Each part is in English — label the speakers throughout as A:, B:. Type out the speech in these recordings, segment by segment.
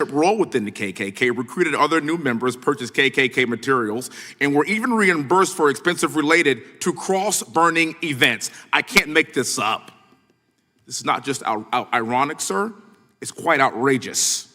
A: role within the KKK, recruited other new members, purchased KKK materials, and were even reimbursed for expenses related to cross-burning events. I can't make this up. This is not just ironic, sir. It's quite outrageous.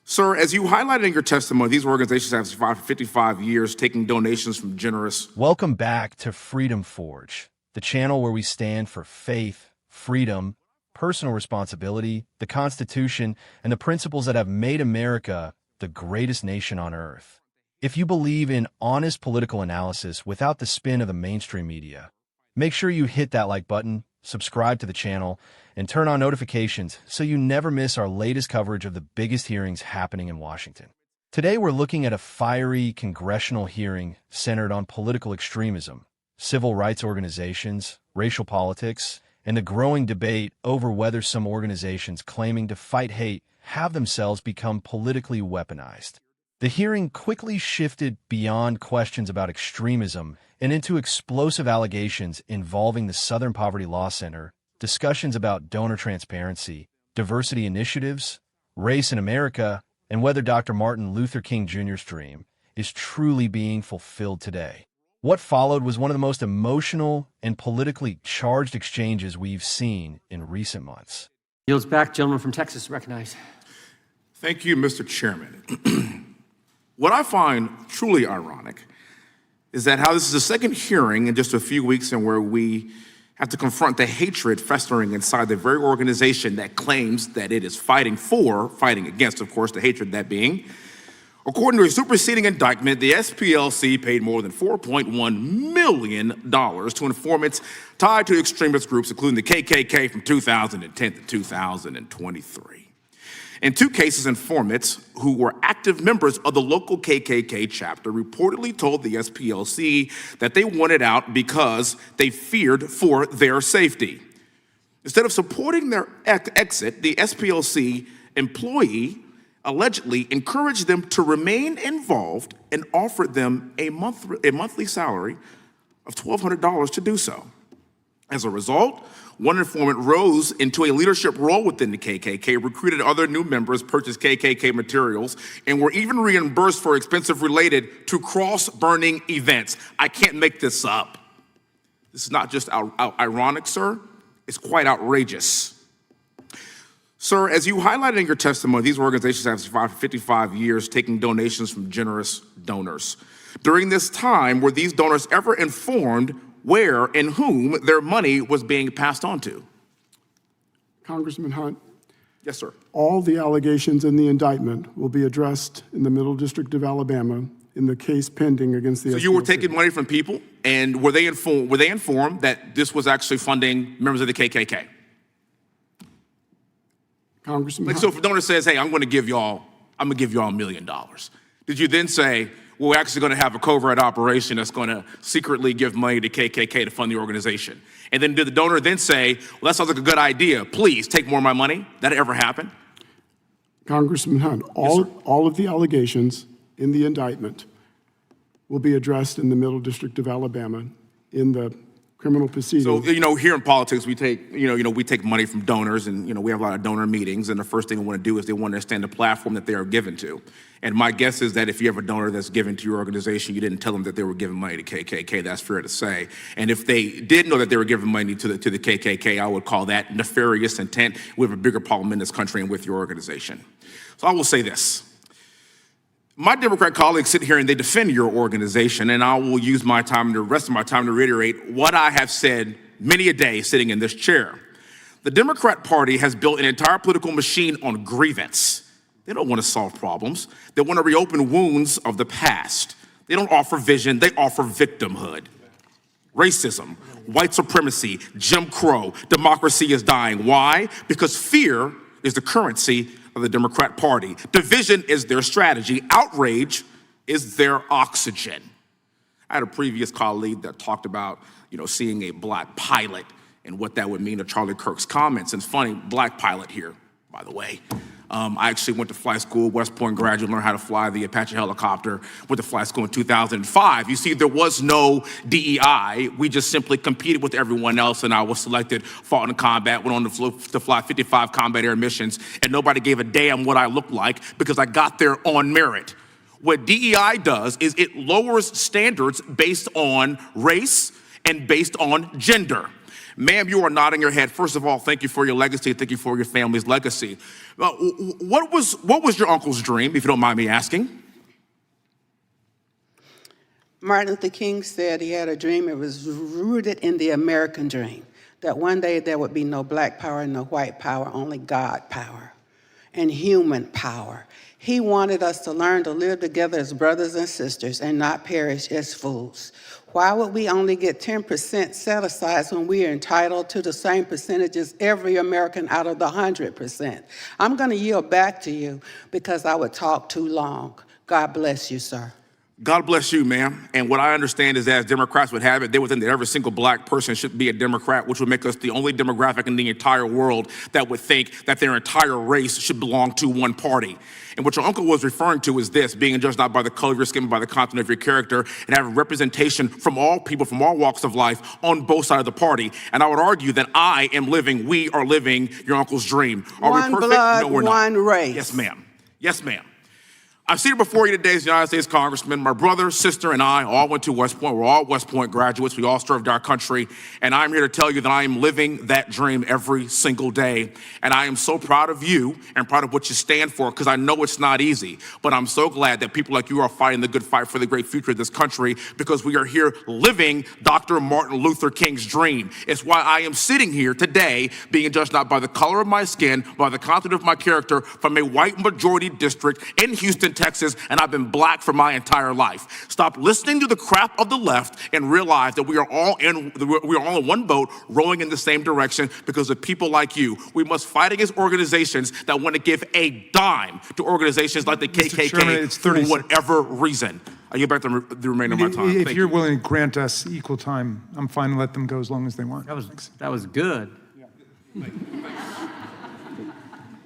A: Sir, as you highlighted in your testimony, these organizations have survived for 55 years, taking donations from generous.
B: Welcome back to Freedom Forge, the channel where we stand for faith, freedom, personal responsibility, the Constitution, and the principles that have made America the greatest nation on earth. If you believe in honest political analysis without the spin of the mainstream media, make sure you hit that like button, subscribe to the channel, and turn on notifications so you never miss our latest coverage of the biggest hearings happening in Washington. Today we're looking at a fiery congressional hearing centered on political extremism, civil rights organizations, racial politics, and the growing debate over whether some organizations claiming to fight hate have themselves become politically weaponized. The hearing quickly shifted beyond questions about extremism and into explosive allegations involving the Southern Poverty Law Center, discussions about donor transparency, diversity initiatives, race in America, and whether Dr. Martin Luther King Jr.'s dream is truly being fulfilled today. What followed was one of the most emotional and politically charged exchanges we've seen in recent months.
C: Yields back. Gentleman from Texas, recognized.
A: Thank you, Mr. Chairman. What I find truly ironic is that how this is the second hearing in just a few weeks and where we have to confront the hatred festering inside the very organization that claims that it is fighting against, of course, the hatred that being. According to a superseding indictment, the SPLC paid more than $4.1 million to informants tied to extremist groups, including the KKK from 2010 to 2023. In two cases, informants who were active members of the local KKK chapter reportedly told the SPLC that they wanted out because they feared for their safety. Instead of supporting their exit, the SPLC employee allegedly encouraged them to remain involved and offered them a monthly salary of $1,200 to do so. As a result, one informant rose into a leadership role within the KKK, recruited other new members, purchased KKK materials, and were even reimbursed for expenses related to cross-burning events. I can't make this up. This is not just ironic, sir. It's quite outrageous. Sir, as you highlighted in your testimony, these organizations have survived for 55 years, taking donations from generous donors. During this time, were these donors ever informed where and whom their money was being passed on to?
D: Congressman Hunt.
A: Yes, sir.
D: All the allegations in the indictment will be addressed in the Middle District of Alabama in the case pending against the SPLC.
A: So you were taking money from people, and were they informed that this was actually funding members of the KKK?
D: Congressman
A: So if a donor says, hey, I'm gonna give y'all $1 million. Did you then say, well, we're actually gonna have a covert operation that's gonna secretly give money to KKK to fund the organization? And then did the donor then say, well, that sounds like a good idea, please take more of my money? That ever happen?
D: Congressman Hunt, all of the allegations in the indictment will be addressed in the Middle District of Alabama in the criminal proceedings.
A: So, here in politics, we take money from donors, and, we have a lot of donor meetings, and the first thing we want to do is they want to understand the platform that they are given to. And my guess is that if you have a donor that's given to your organization, you didn't tell them that they were giving money to KKK. That's fair to say. And if they did know that they were giving money to the KKK, I would call that nefarious intent. We have a bigger problem in this country and with your organization. So I will say this. My Democrat colleagues sit here and they defend your organization, and I will use the rest of my time to reiterate what I have said many a day sitting in this chair. The Democrat Party has built an entire political machine on grievance. They don't want to solve problems. They want to reopen wounds of the past. They don't offer vision, they offer victimhood. Racism, white supremacy, Jim Crow, democracy is dying. Why? Because fear is the currency of the Democrat Party. Division is their strategy. Outrage is their oxygen. I had a previous colleague that talked about, seeing a black pilot and what that would mean to Charlie Kirk's comments. And it's funny, black pilot here, by the way. I actually went to flight school, West Point graduate, learned how to fly the Apache helicopter, went to flight school in 2005. You see, there was no DEI. We just simply competed with everyone else, and I was selected, fought in combat, went on to fly 55 combat air missions, and nobody gave a damn what I looked like because I got there on merit. What DEI does is it lowers standards based on race and based on gender. Ma'am, you are nodding your head. First of all, thank you for your legacy. Thank you for your family's legacy. What was your uncle's dream, if you don't mind me asking?
E: Martin Luther King said he had a dream. It was rooted in the American dream, that one day there would be no black power, no white power, only God power and human power. He wanted us to learn to live together as brothers and sisters and not perish as fools. Why would we only get 10% set aside when we are entitled to the same percentage as every American out of the 100%? I'm going to yield back to you because I would talk too long. God bless you, sir.
A: God bless you, ma'am. And what I understand is that as Democrats would have it, they would think that every single black person should be a Democrat, which would make us the only demographic in the entire world that would think that their entire race should belong to one party. And what your uncle was referring to is this: being judged not by the color of your skin, but by the content of your character, and having representation from all people, from all walks of life, on both sides of the party. And I would argue that we are living your uncle's dream. Are we perfect?
E: One blood,
A: No, we're not.
E: one race.
A: Yes, ma'am. Yes, ma'am. I'm seated before you today as the United States Congressman. My brother, sister, and I all went to West Point. We're all West Point graduates. We all served our country. And I'm here to tell you that I am living that dream every single day. And I am so proud of you and proud of what you stand for, because I know it's not easy. But I'm so glad that people like you are fighting the good fight for the great future of this country, because we are here living Dr. Martin Luther King's dream. It's why I am sitting here today being judged not by the color of my skin, by the content of my character, from a white majority district in Houston, Texas, and I've been black for my entire life. Stop listening to the crap of the left and realize that we are all in one boat, rowing in the same direction because of people like you. We must fight against organizations that want to give a dime to organizations like the KKK,
F: Chairman, it's 30
A: for whatever reason. I give back the remainder of my time.
F: If
A: Thank
F: you're
A: you.
F: willing to grant us equal time, I'm fine to let them go as long as they want.
C: That was good.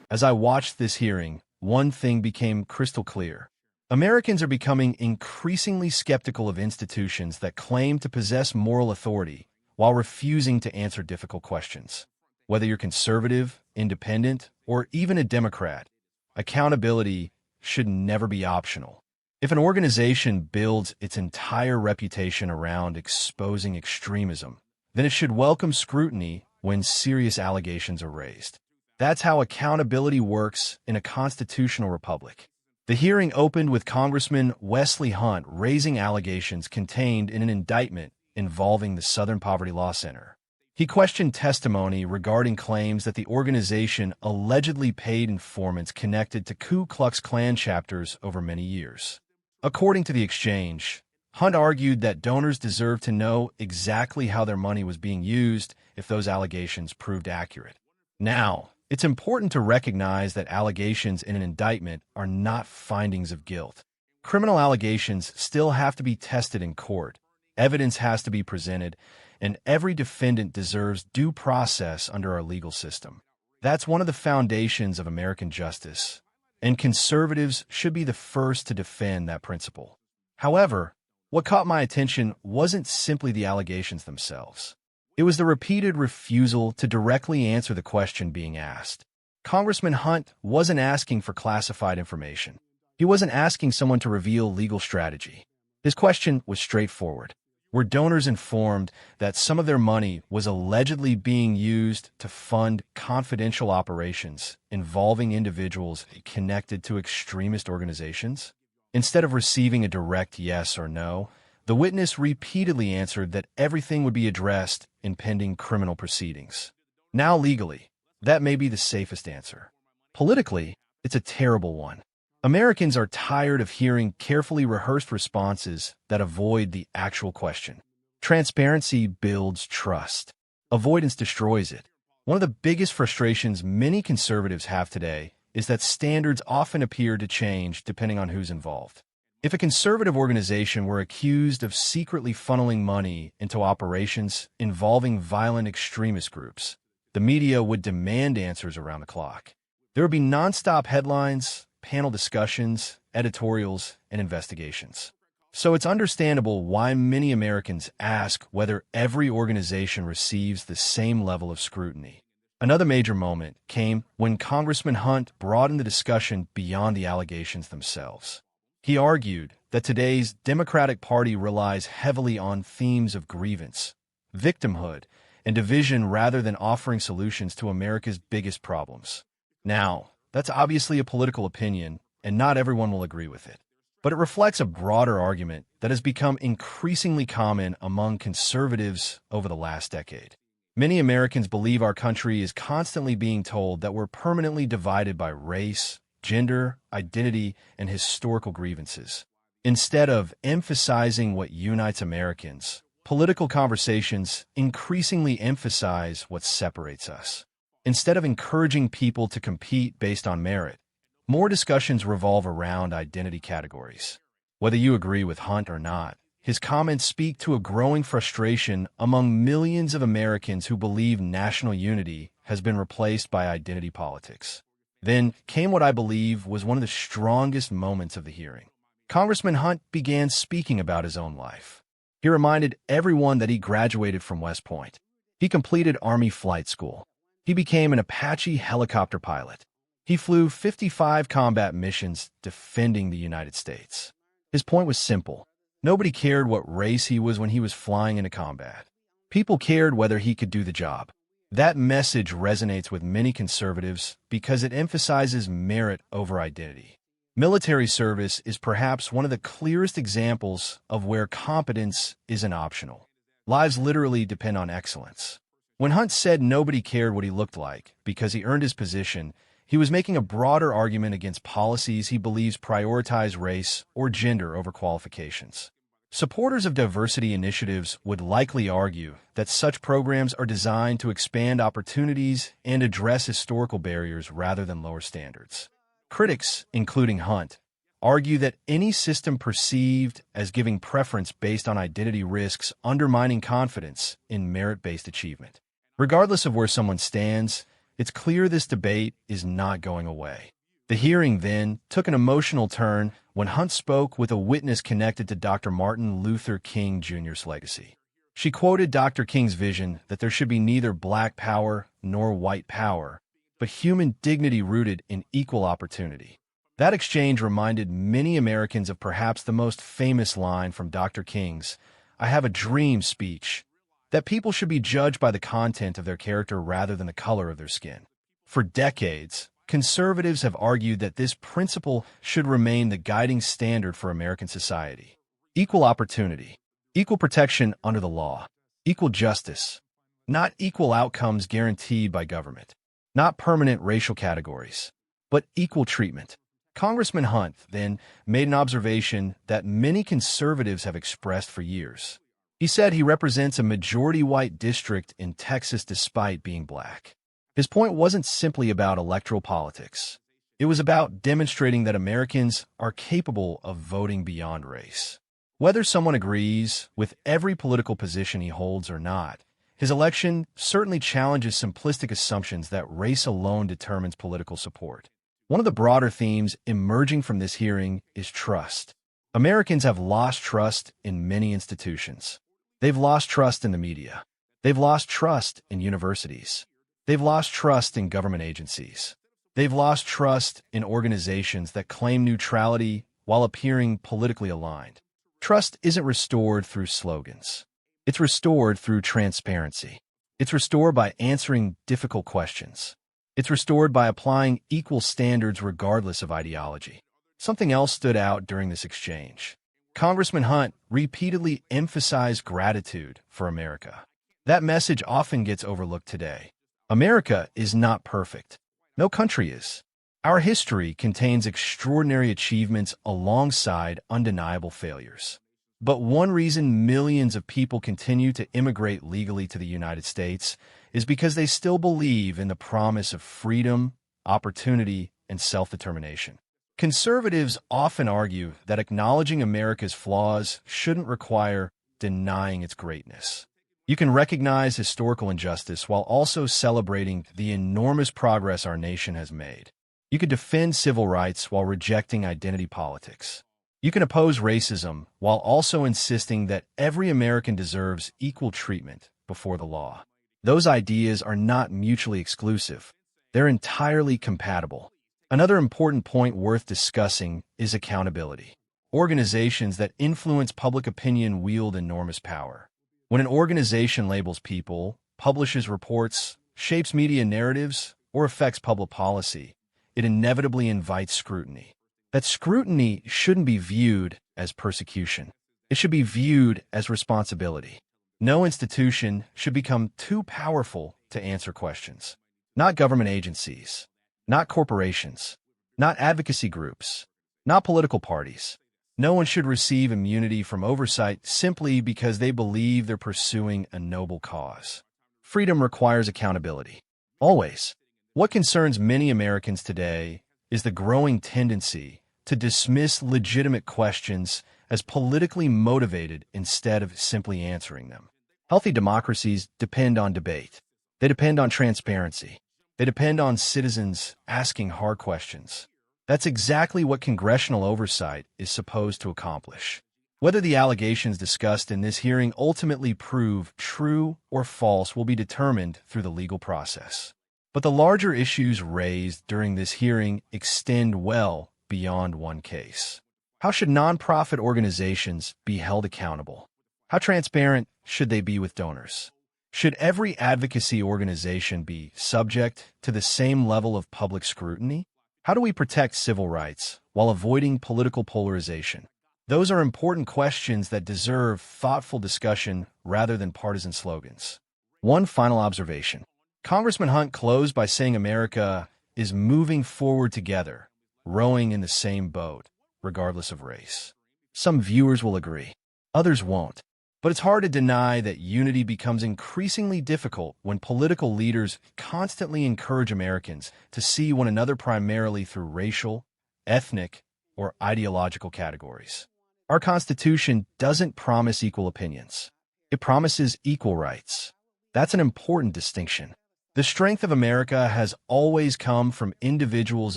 B: As I watched this hearing, one thing became crystal clear. Americans are becoming increasingly skeptical of institutions that claim to possess moral authority while refusing to answer difficult questions. Whether you're conservative, independent, or even a Democrat, accountability should never be optional. If an organization builds its entire reputation around exposing extremism, then it should welcome scrutiny when serious allegations are raised. That's how accountability works in a constitutional republic. The hearing opened with Congressman Wesley Hunt raising allegations contained in an indictment involving the Southern Poverty Law Center. He questioned testimony regarding claims that the organization allegedly paid informants connected to Ku Klux Klan chapters over many years. According to the exchange, Hunt argued that donors deserved to know exactly how their money was being used if those allegations proved accurate. Now, it's important to recognize that allegations in an indictment are not findings of guilt. Criminal allegations still have to be tested in court. Evidence has to be presented, and every defendant deserves due process under our legal system. That's one of the foundations of American justice, and conservatives should be the first to defend that principle. However, what caught my attention wasn't simply the allegations themselves. It was the repeated refusal to directly answer the question being asked. Congressman Hunt wasn't asking for classified information. He wasn't asking someone to reveal legal strategy. His question was straightforward. Were donors informed that some of their money was allegedly being used to fund confidential operations involving individuals connected to extremist organizations? Instead of receiving a direct yes or no, the witness repeatedly answered that everything would be addressed in pending criminal proceedings. Now legally, that may be the safest answer. Politically, it's a terrible one. Americans are tired of hearing carefully rehearsed responses that avoid the actual question. Transparency builds trust. Avoidance destroys it. One of the biggest frustrations many conservatives have today is that standards often appear to change depending on who's involved. If a conservative organization were accused of secretly funneling money into operations involving violent extremist groups, the media would demand answers around the clock. There would be nonstop headlines, panel discussions, editorials, and investigations. So it's understandable why many Americans ask whether every organization receives the same level of scrutiny. Another major moment came when Congressman Hunt broadened the discussion beyond the allegations themselves. He argued that today's Democratic Party relies heavily on themes of grievance, victimhood, and division rather than offering solutions to America's biggest problems. Now, that's obviously a political opinion, and not everyone will agree with it. But it reflects a broader argument that has become increasingly common among conservatives over the last decade. Many Americans believe our country is constantly being told that we're permanently divided by race, gender, identity, and historical grievances. Instead of emphasizing what unites Americans, political conversations increasingly emphasize what separates us. Instead of encouraging people to compete based on merit, more discussions revolve around identity categories. Whether you agree with Hunt or not, his comments speak to a growing frustration among millions of Americans who believe national unity has been replaced by identity politics. Then came what I believe was one of the strongest moments of the hearing. Congressman Hunt began speaking about his own life. He reminded everyone that he graduated from West Point. He completed Army flight school. He became an Apache helicopter pilot. He flew 55 combat missions defending the United States. His point was simple. Nobody cared what race he was when he was flying into combat. People cared whether he could do the job. That message resonates with many conservatives because it emphasizes merit over identity. Military service is perhaps one of the clearest examples of where competence isn't optional. Lives literally depend on excellence. When Hunt said nobody cared what he looked like because he earned his position, he was making a broader argument against policies he believes prioritize race or gender over qualifications. Supporters of diversity initiatives would likely argue that such programs are designed to expand opportunities and address historical barriers rather than lower standards. Critics, including Hunt, argue that any system perceived as giving preference based on identity risks undermining confidence in merit-based achievement. Regardless of where someone stands, it's clear this debate is not going away. The hearing then took an emotional turn when Hunt spoke with a witness connected to Dr. Martin Luther King Jr.'s legacy. She quoted Dr. King's vision that there should be neither black power nor white power, but human dignity rooted in equal opportunity. That exchange reminded many Americans of perhaps the most famous line from Dr. King's "I Have a Dream" speech, that people should be judged by the content of their character rather than the color of their skin. For decades, conservatives have argued that this principle should remain the guiding standard for American society. Equal opportunity, equal protection under the law, equal justice, not equal outcomes guaranteed by government, not permanent racial categories, but equal treatment. Congressman Hunt then made an observation that many conservatives have expressed for years. He said he represents a majority-white district in Texas despite being black. His point wasn't simply about electoral politics. It was about demonstrating that Americans are capable of voting beyond race. Whether someone agrees with every political position he holds or not, his election certainly challenges simplistic assumptions that race alone determines political support. One of the broader themes emerging from this hearing is trust. Americans have lost trust in many institutions. They've lost trust in the media. They've lost trust in universities. They've lost trust in government agencies. They've lost trust in organizations that claim neutrality while appearing politically aligned. Trust isn't restored through slogans. It's restored through transparency. It's restored by answering difficult questions. It's restored by applying equal standards regardless of ideology. Something else stood out during this exchange. Congressman Hunt repeatedly emphasized gratitude for America. That message often gets overlooked today. America is not perfect. No country is. Our history contains extraordinary achievements alongside undeniable failures. But one reason millions of people continue to immigrate legally to the United States is because they still believe in the promise of freedom, opportunity, and self-determination. Conservatives often argue that acknowledging America's flaws shouldn't require denying its greatness. You can recognize historical injustice while also celebrating the enormous progress our nation has made. You could defend civil rights while rejecting identity politics. You can oppose racism while also insisting that every American deserves equal treatment before the law. Those ideas are not mutually exclusive. They're entirely compatible. Another important point worth discussing is accountability. Organizations that influence public opinion wield enormous power. When an organization labels people, publishes reports, shapes media narratives, or affects public policy, it inevitably invites scrutiny. That scrutiny shouldn't be viewed as persecution. It should be viewed as responsibility. No institution should become too powerful to answer questions. Not government agencies, not corporations, not advocacy groups, not political parties. No one should receive immunity from oversight simply because they believe they're pursuing a noble cause. Freedom requires accountability. Always. What concerns many Americans today is the growing tendency to dismiss legitimate questions as politically motivated instead of simply answering them. Healthy democracies depend on debate. They depend on transparency. They depend on citizens asking hard questions. That's exactly what congressional oversight is supposed to accomplish. Whether the allegations discussed in this hearing ultimately prove true or false will be determined through the legal process. But the larger issues raised during this hearing extend well beyond one case. How should nonprofit organizations be held accountable? How transparent should they be with donors? Should every advocacy organization be subject to the same level of public scrutiny? How do we protect civil rights while avoiding political polarization? Those are important questions that deserve thoughtful discussion rather than partisan slogans. One final observation. Congressman Hunt closed by saying America is moving forward together, rowing in the same boat, regardless of race. Some viewers will agree, others won't. But it's hard to deny that unity becomes increasingly difficult when political leaders constantly encourage Americans to see one another primarily through racial, ethnic, or ideological categories. Our Constitution doesn't promise equal opinions. It promises equal rights. That's an important distinction. The strength of America has always come from individuals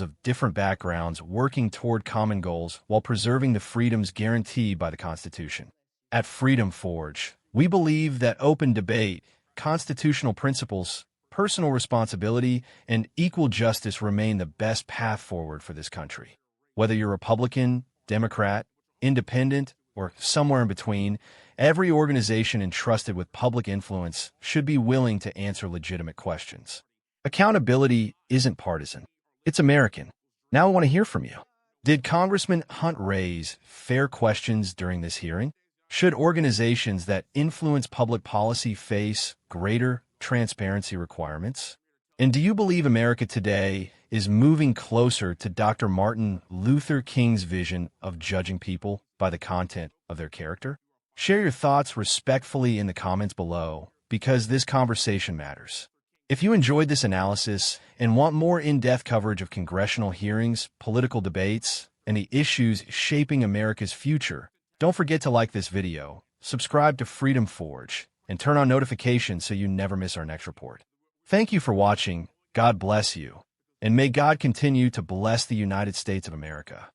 B: of different backgrounds working toward common goals while preserving the freedoms guaranteed by the Constitution. At Freedom Forge, we believe that open debate, constitutional principles, personal responsibility, and equal justice remain the best path forward for this country. Whether you're Republican, Democrat, Independent, or somewhere in between, every organization entrusted with public influence should be willing to answer legitimate questions. Accountability isn't partisan. It's American. Now I want to hear from you. Did Congressman Hunt raise fair questions during this hearing? Should organizations that influence public policy face greater transparency requirements? And do you believe America today is moving closer to Dr. Martin Luther King's vision of judging people by the content of their character? Share your thoughts respectfully in the comments below, because this conversation matters. If you enjoyed this analysis and want more in-depth coverage of congressional hearings, political debates, and the issues shaping America's future, don't forget to like this video, subscribe to Freedom Forge, and turn on notifications so you never miss our next report. Thank you for watching. God bless you. And may God continue to bless the United States of America.